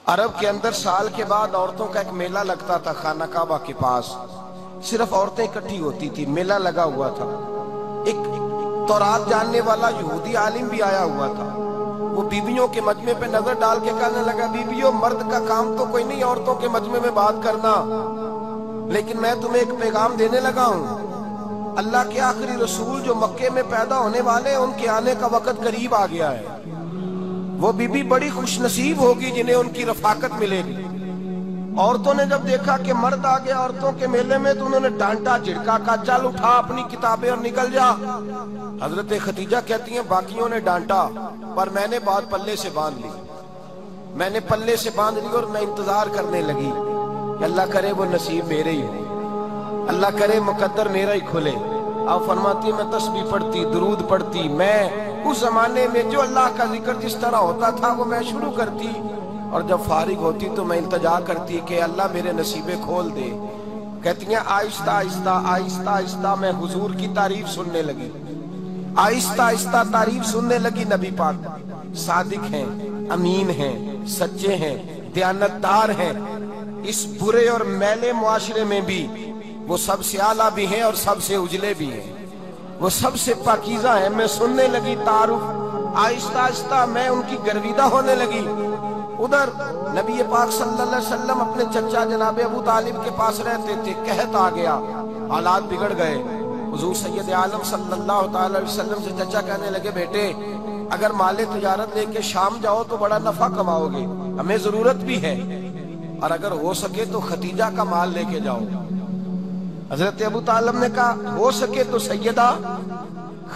عرب کے اندر سال کے بعد عورتوں کا ایک میلہ لگتا تھا خانہ کعبہ کے پاس. صرف عورتیں اکٹھی ہوتی تھی, میلہ لگا ہوا تھا. ایک تورات جاننے والا یہودی عالم بھی آیا ہوا تھا. وہ بیویوں کے مجمع پہ نظر ڈال کے کہنے لگا, بیویوں مرد کا کام تو کوئی نہیں عورتوں کے مجمع میں بات کرنا, لیکن میں تمہیں ایک پیغام دینے لگا ہوں. اللہ کے آخری رسول جو مکے میں پیدا ہونے والے ہیں, ان کے آنے کا وقت قریب آ گیا ہے. وہ بی بی بڑی خوش نصیب ہوگی جنہیں ان کی رفاقت ملے گی. عورتوں نے جب دیکھا کہ مرد آ گیا عورتوں کے میلے میں تو انہوں نے ڈانٹا جھڑکا, کہا چل اٹھا اپنی کتابیں اور نکل جا. حضرت خدیجہ کہتی ہیں باقیوں نے ڈانٹا پر میں نے بات پلے سے باندھ لی. میں نے پلے سے باندھ لی اور میں انتظار کرنے لگی کہ اللہ کرے وہ نصیب میرے ہی ہو, اللہ کرے مقدر میرا ہی کھلے. آپ فرماتی میں تسبیح پڑھتی, درود پڑھتی, میں اس زمانے میں جو اللہ کا ذکر جس طرح ہوتا تھا وہ میں شروع کرتی, اور جب فارغ ہوتی تو میں التجا کرتی کہ اللہ میرے نصیبے کھول دے. کہتی ہیں آہستہ آہستہ آہستہ آہستہ میں حضور کی تعریف سننے لگی. آہستہ آہستہ تعریف سننے لگی. نبی پاک صادق ہیں, امین ہیں, سچے ہیں, دیانتدار ہیں. اس برے اور میلے معاشرے میں بھی وہ سب سے اعلیٰ بھی ہیں اور سب سے اجلے بھی ہیں, وہ سب سے پاکیزہ ہیں. میں سننے لگی تعارف, آہستہ آہستہ میں ان کی گرویدہ ہونے لگی. ادھر نبی پاک صلی اللہ علیہ وسلم اپنے چچا جناب ابو طالب کے پاس رہتے تھے. قحط آ گیا, حالات بگڑ گئے. حضور سید عالم صلی اللہ تعالی علیہ وسلم سے چچا کہنے لگے, بیٹے اگر مال تجارت لے کے شام جاؤ تو بڑا نفع کماؤ گے, ہمیں ضرورت بھی ہے, اور اگر ہو سکے تو ختیجہ کا مال لے کے جاؤ. حضرت ابو طالب نے کہا ہو سکے تو سیدہ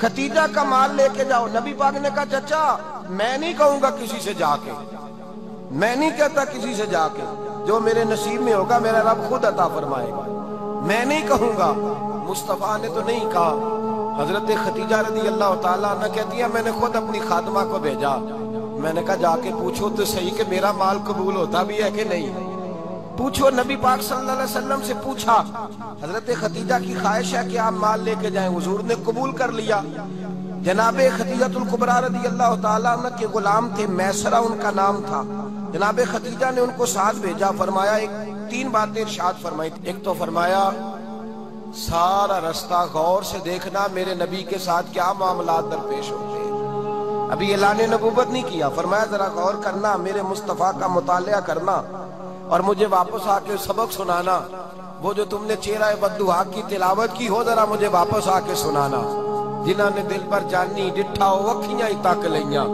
ختیجہ کا مال لے کے جاؤ. نبی پاک نے کہا چچا میں نہیں کہوں گا کسی سے جا کے, میں نہیں کہتا کسی سے جا کے, جو میرے نصیب میں ہوگا میرا رب خود عطا فرمائے گا, میں نہیں کہوں گا. مصطفیٰ نے تو نہیں کہا. حضرت خدیجہ رضی اللہ تعالیٰ عنہ کہتی ہے میں نے خود اپنی خادمہ کو بھیجا. میں نے کہا جا کے پوچھو تو صحیح کہ میرا مال قبول ہوتا بھی ہے کہ نہیں, پوچھو. نبی پاک صلی اللہ علیہ وسلم سے پوچھا. حضرت خدیجہ کی خواہش ہے کہ آپ مال لے کے جائیں. حضور نے قبول کر لیا. جناب خدیجہ الکبریٰ رضی اللہ تعالیٰ عنہ کے غلام تھے, میسرہ ان کا نام تھا. جناب خدیجہ نے ان کو ساتھ بھیجا. فرمایا تین باتیں ارشاد فرمائی. ایک تو فرمایا سارا رستہ غور سے دیکھنا میرے نبی کے ساتھ کیا معاملات درپیش ہوتے ہیں. ابھی اعلان نبوت نہیں کیا. فرمایا ذرا غور کرنا, میرے مصطفیٰ کا مطالعہ کرنا اور مجھے واپس آ کے سبق سنانا. وہ جو تم نے چہرہ بددعا کی تلاوت کی ہو ذرا مجھے واپس آ کے سنانا. جنہاں نے دل پر جانی ڈٹھا ہو وکھیاں ہی تک لیاں,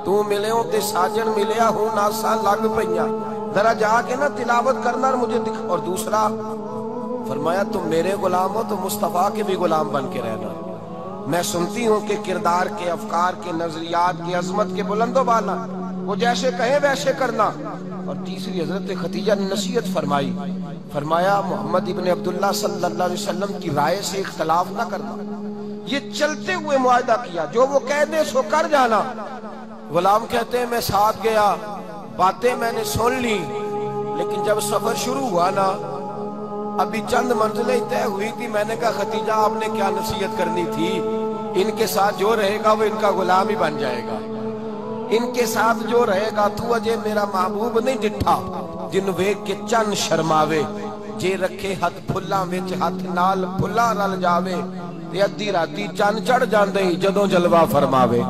تو ملے ہوں تے ساجن ملیا ہوں ناساں لگ پئیاں. ذرا جا کے نا تلاوت کرنا اور مجھے دکھ. اور دوسرا فرمایا تم میرے غلام ہو تو مصطفیٰ کے بھی غلام بن کے رہنا. میں سنتی ہوں کہ کردار کے, افکار کے, نظریات کے, عظمت کے بلند و بالا, وہ جیسے کہیں ویسے کرنا. اور تیسری حضرت خدیجہ نے نصیحت فرمائی. فرمایا محمد ابن عبداللہ صلی اللہ علیہ وسلم کی رائے سے اختلاف نہ کرنا. یہ چلتے ہوئے معاہدہ کیا, جو وہ کہہ دے سو کر جانا. غلام کہتے ہیں میں ساتھ گیا, باتیں میں نے سن لی, لیکن جب سفر شروع ہوا نا ابھی چند منزلیں طے ہوئی تھی. میں نے کہا خدیجہ آپ نے کیا نصیحت کرنی تھی, ان کے ساتھ جو رہے گا وہ ان کا غلام ہی بن جائے گا. ان کے ساتھ جو رہے گا تو اجے میرا محبوب نہیں ڈٹھا جن ویکھ کے چن شرماوے. جے رکھے ہاتھ پھلاں وچ ہاتھ نال پھلاں رل جاوے, تے ادھی راتی چن چڑھ جاندے جدوں جلوہ فرماوے.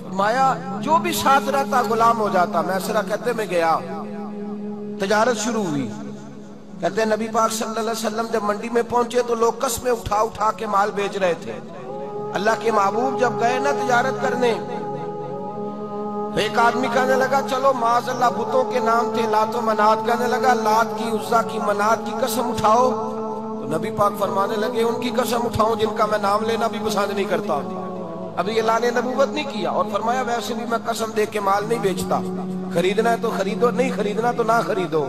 فرمایا جو بھی ساتھ رہتا غلام ہو جاتا. میسرہ کہتے میں گیا, تجارت شروع ہوئی. کہتے ہیں نبی پاک صلی اللہ علیہ وسلم جب منڈی میں پہنچے تو لوگ قسمیں اٹھا اٹھا کے مال بیچ رہے تھے. اللہ کے محبوب جب گئے نا تجارت کرنے, ایک آدمی کہنے لگا چلو معاذ اللہ بتوں کے نام تھے لات و منات, کہنے لگا لات کی, عزا کی, منات کی قسم اٹھاؤ. تو نبی پاک فرمانے لگے ان کی قسم اٹھاؤں جن کا میں نام لینا بھی پسند نہیں کرتا. ابھی اعلان نبوت نہیں کیا. اور فرمایا ویسے بھی میں قسم دے کے مال نہیں بیچتا, خریدنا ہے تو خریدو, نہیں خریدنا تو نہ خریدو.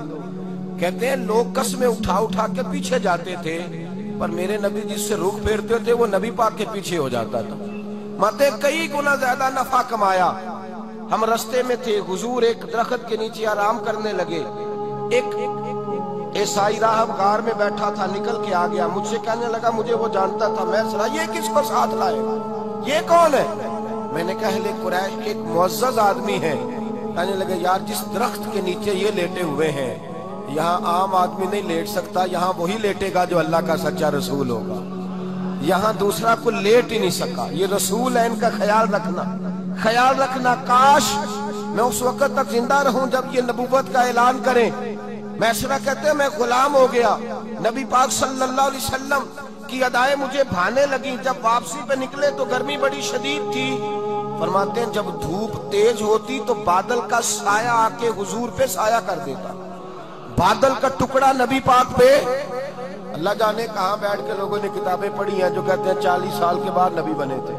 کہتے ہیں لوگ قسمیں اٹھا اٹھا کے پیچھے جاتے تھے, پر میرے نبی جس سے رخ پھیرتے تھے وہ نبی پاک کے پیچھے ہو جاتا تھا. ماتے کئی گنا زیادہ نفع کمایا. ہم رستے میں تھے, حضور ایک درخت کے نیچے آرام کرنے لگے. ایک عیسائی راہب غار میں بیٹھا تھا, نکل کے آ گیا. مجھ سے کہنے لگا مجھے وہ جانتا تھا. میں سنا یہ کس کو ساتھ لائے, یہ کون ہے؟ میں نے کہا اہل قریش کے ایک معزز آدمی ہے, کہنے لگے یار جس درخت کے نیچے یہ لیٹے ہوئے ہیں یہاں عام آدمی نہیں لیٹ سکتا، یہاں وہی لیٹے گا جو اللہ کا سچا رسول ہوگا، یہاں دوسرا کو لیٹ ہی نہیں سکا، یہ رسول ہے، ان کا خیال رکھنا، کاش میں اس وقت تک زندہ رہوں جب یہ نبوت کا اعلان کریں۔ میسرہ کہتے ہیں میں غلام ہو گیا، نبی پاک صلی اللہ علیہ وسلم کی ادائیں مجھے بھانے لگیں، جب واپسی پہ نکلے تو گرمی بڑی شدید تھی، فرماتے ہیں جب دھوپ تیز ہوتی تو بادل کا سایہ آ کے حضور پہ سایہ کر دیتا، بادل کا ٹکڑا نبی پاک پہ، اللہ جانے کہاں بیٹھ کے لوگوں نے کتابیں پڑھی ہیں جو کہتے ہیں 40 سال کے بعد نبی بنے تھے،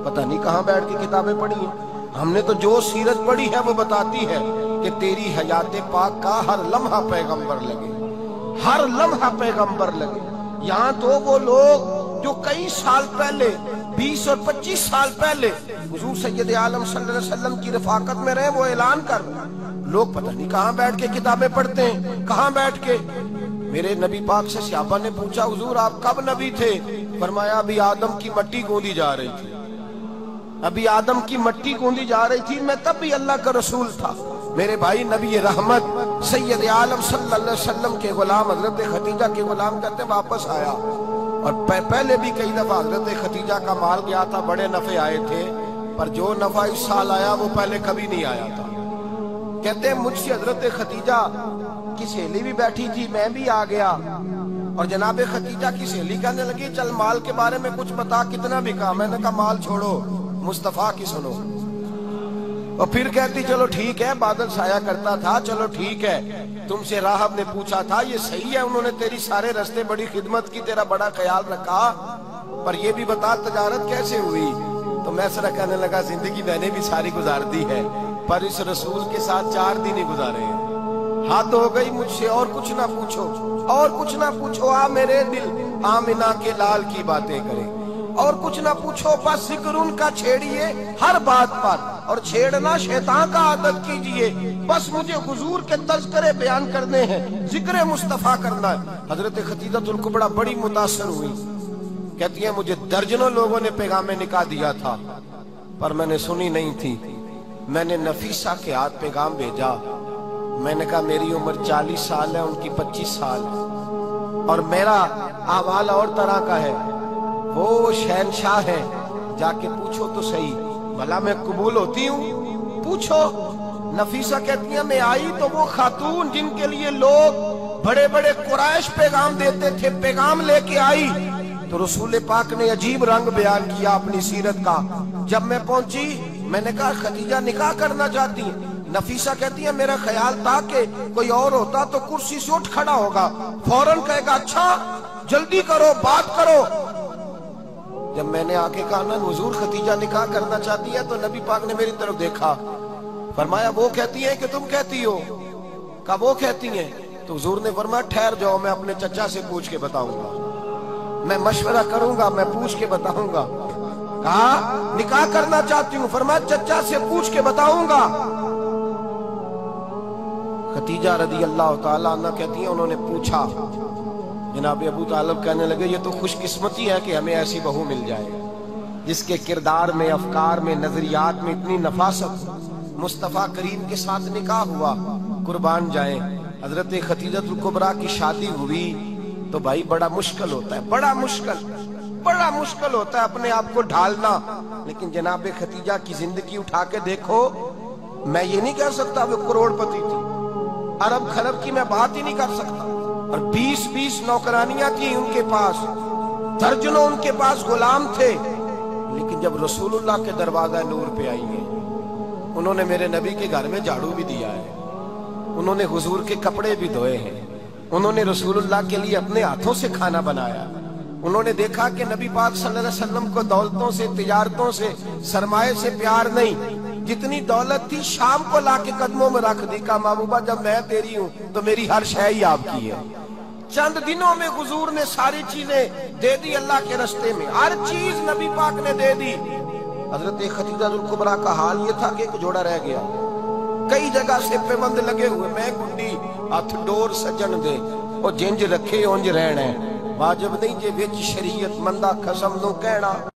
پتہ نہیں کہاں بیٹھ کے کتابیں پڑھی ہیں۔ ہم نے تو جو سیرت پڑھی ہے وہ بتاتی ہے کہ تیری حیات پاک کا ہر لمحہ پیغمبر لگے، ہر لمحہ پیغمبر لگے۔ یہاں تو وہ لوگ جو کئی سال پہلے 20 اور 25 سال پہلے حضور سید عالم صلی اللہ علیہ وسلم کی رفاقت میں رہے وہ اعلان کر رہے ہیں، لوگ پتہ نہیں کہاں بیٹھ کے کتابیں پڑھتے ہیں، کہاں بیٹھ کے۔ میرے نبی پاک سے صحابہ نے پوچھا حضور آپ کب نبی تھے؟ فرمایا ابھی آدم کی مٹی گوندی جا رہی تھی، ابھی آدم کی مٹی گوندی جا رہی تھی، میں تب بھی اللہ کا رسول تھا۔ میرے بھائی نبی رحمت سید عالم صلی اللہ علیہ وسلم کے غلام حضرت خدیجہ کے غلام کہتے واپس آیا، اور پہلے بھی کئی دفعہ حضرت خدیجہ کا مال گیا تھا، بڑے نفع آئے تھے، پر جو نفع اس سال آیا وہ پہلے کبھی نہیں آیا تھا۔ کہتے ہیں مجھ سے حضرت خدیجہ کی سہیلی بھی بیٹھی تھی، میں بھی آ گیا، اور جناب خدیجہ کی سہیلی کہنے لگی چل مال کے بارے میں کچھ بتا کتنا بکا؟ میں نے کہا مال چھوڑو مصطفیٰ کی سنو، اور پھر کہتی چلو ٹھیک ہے بادل سایہ کرتا تھا، چلو ٹھیک ہے، تم سے راہب نے پوچھا تھا یہ صحیح ہے، انہوں نے تیری سارے رستے بڑی خدمت کی، تیرا بڑا خیال رکھا، پر یہ بھی بتا تجارت کیسے ہوئی؟ تو میسرہ کہنے لگا زندگی میں نے بھی ساری گزار دی ہے، پر اس رسول کے ساتھ 4 دن ہی گزارے ہیں، حد ہو گئی مجھ سے اور کچھ نہ پوچھو، اور کچھ نہ پوچھو، آ میرے دل آمنہ کے لال کی باتیں کرے، اور کچھ نہ پوچھو، بس ذکر ان کا چھیڑیے ہر بات پر، اور چھیڑنا شیطان کا عادت کیجئے، بس مجھے حضور کے تذکرے بیان کرنے ہیں، ذکر مصطفیٰ کرنا ہے۔ حضرت خدیجہ الکبریٰ بڑی متاثر ہوئی، کہتی ہیں مجھے درجنوں لوگوں نے پیغام نکاح دیا تھا پر میں نے سنی نہیں تھی، میں نے نفیسہ کے ہاتھ پیغام بھیجا، میں نے کہا میری عمر 40 سال ہے، ان کی 25 سال ہے، اور میرا احوال اور طرح کا ہے، وہ شہنشاہ ہے، جا کے پوچھو تو صحیح بھلا میں قبول ہوتی ہوں، پوچھو۔ نفیسہ کہتی ہیں میں آئی تو وہ خاتون جن کے لیے لوگ بڑے بڑے قریش پیغام دیتے تھے پیغام لے کے آئی، تو رسول پاک نے عجیب رنگ بیان کیا اپنی سیرت کا۔ جب میں پہنچی میں نے کہا خدیجہ نکاح کرنا چاہتی ہیں؟ نفیسہ کہتی ہے میرا خیال تھا کہ کوئی اور ہوتا تو کرسی سے اٹھ کھڑا ہوگا، فوراً کہے گا اچھا جلدی کرو بات کرو۔ جب میں نے آکے کہا نا حضور خدیجہ نکاح کرنا چاہتی ہے تو نبی پاک نے میری طرف دیکھا، فرمایا وہ کہتی ہے کہ تم کہتی ہو؟ کہا وہ کہتی ہیں، تو حضور نے فرمایا ٹھہر جاؤ میں اپنے چچا سے پوچھ کے بتاؤں گا، میں مشورہ کروں گا، میں پوچھ کے بتاؤں گا۔ کہا نکاح کرنا چاہتی ہوں، فرمایا چچا سے پوچھ کے بتاؤں گا۔ خدیجہ رضی اللہ تعالیٰ عنہ کہتی ہیں انہوں نے پوچھا، جناب ابو طالب کہنے لگے یہ تو خوش قسمتی ہے کہ ہمیں ایسی بہو مل جائے جس کے کردار میں، افکار میں، نظریات میں اتنی نفاست۔ مصطفیٰ کریم کے ساتھ نکاح ہوا، قربان جائیں حضرت خدیجہ الکبریٰ کی شادی ہوئی تو بھائی بڑا مشکل ہوتا ہے، بڑا مشکل ہوتا ہے اپنے آپ کو ڈھالنا، لیکن جناب خدیجہ کی زندگی اٹھا کے دیکھو، میں یہ نہیں کہہ سکتا وہ کروڑ پتی تھی، ارب خرب کی میں بات ہی نہیں کر سکتا، اور 20 نوکرانیاں تھیں ان کے پاس، درجنوں ان کے پاس غلام تھے، لیکن جب رسول اللہ کے دروازہ نور پہ آئی ہیں، انہوں نے میرے نبی کے گھر میں جھاڑو بھی دیا ہے، انہوں نے حضور کے کپڑے بھی دھوئے ہیں، انہوں نے رسول اللہ کے لیے اپنے ہاتھوں سے کھانا بنایا، انہوں نے دیکھا کہ نبی پاک صلی اللہ علیہ وسلم کو دولتوں سے، تجارتوں سے، سرمایے سے پیار نہیں، جتنی دولت تھی شام کو لا کے قدموں میں رکھ دی، کہا محبوبہ جب میں تیری ہوں تو میری ہر شے ہی آپ کی ہے۔ چند دنوں میں حضور نے ساری چیزیں دے دی اللہ کے رستے میں، ہر چیز نبی پاک نے دے دی۔ حضرت خدیجہ الکبریٰ کا حال یہ تھا کہ ایک جوڑا رہ گیا، کئی جگہ سے پیوند لگے ہوئے، میں گنڈی ہاتھ ڈور سجن دے اور جنج رکھے اونج رہنا ہے، واجب نہیں جے وچ شریعت مندہ قسم نو کہنا۔